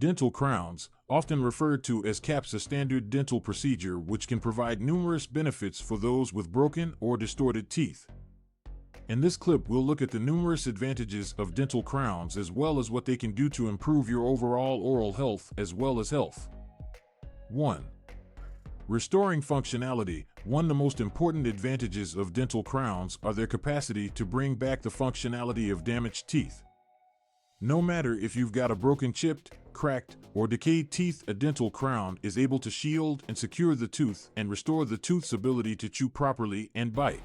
Dental crowns, often referred to as caps, a standard dental procedure which can provide numerous benefits for those with broken or distorted teeth. In this clip, we'll look at the numerous advantages of dental crowns as well as what they can do to improve your overall oral health as well as health. 1. Restoring functionality. One of the most important advantages of dental crowns are their capacity to bring back the functionality of damaged teeth. No matter if you've got a broken, chipped, cracked, or decayed teeth, a dental crown is able to shield and secure the tooth and restore the tooth's ability to chew properly and bite.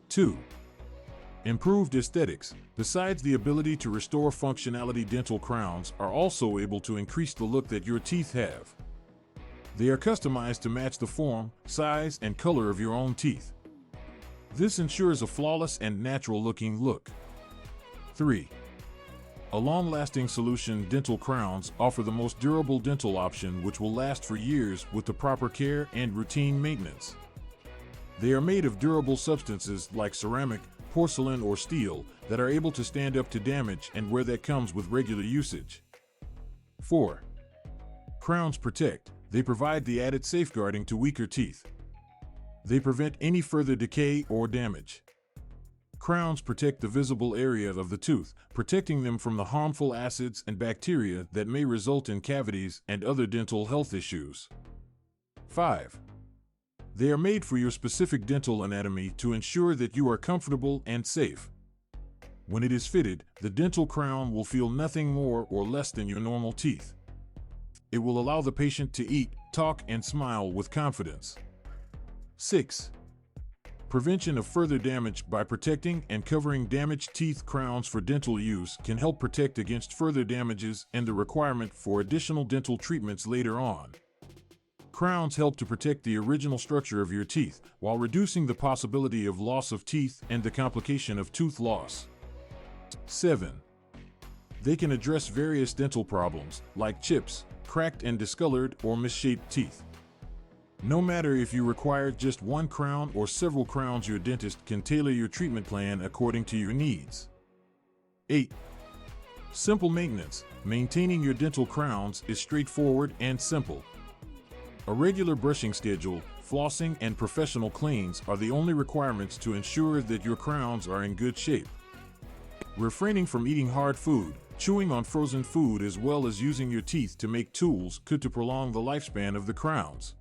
2. Improved aesthetics. Besides the ability to restore functionality, dental crowns are also able to increase the look that your teeth have. They are customized to match the form, size, and color of your own teeth. This ensures a flawless and natural-looking look. 3. A long-lasting solution. Dental crowns offer the most durable dental option which will last for years with the proper care and routine maintenance. They are made of durable substances like ceramic, porcelain, or steel that are able to stand up to damage and wear that comes with regular usage. 4. Crowns protect. They provide the added safeguarding to weaker teeth. They prevent any further decay or damage. Crowns protect the visible area of the tooth, protecting them from the harmful acids and bacteria that may result in cavities and other dental health issues. 5. They are made for your specific dental anatomy to ensure that you are comfortable and safe. When it is fitted, the dental crown will feel nothing more or less than your normal teeth. It will allow the patient to eat, talk, and smile with confidence. 6. Prevention of further damage. By protecting and covering damaged teeth, crowns for dental use can help protect against further damages and the requirement for additional dental treatments later on. Crowns help to protect the original structure of your teeth while reducing the possibility of loss of teeth and the complication of tooth loss. 7. They can address various dental problems like chips, cracked and discolored or misshaped teeth. No matter if you require just one crown or several crowns, your dentist can tailor your treatment plan according to your needs. 8. Simple maintenance. Maintaining your dental crowns is straightforward and simple. A regular brushing schedule, flossing, and professional cleans are the only requirements to ensure that your crowns are in good shape. Refraining from eating hard food, chewing on frozen food, as well as using your teeth to make tools could to prolong the lifespan of the crowns.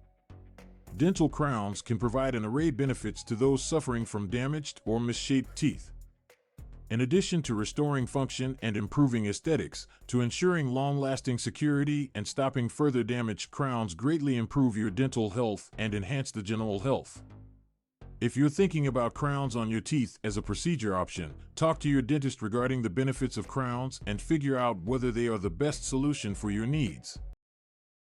Dental crowns can provide an array of benefits to those suffering from damaged or misshaped teeth. In addition to restoring function and improving aesthetics, to ensuring long-lasting security and stopping further damage, crowns greatly improve your dental health and enhance the general health. If you're thinking about crowns on your teeth as a procedure option, talk to your dentist regarding the benefits of crowns and figure out whether they are the best solution for your needs.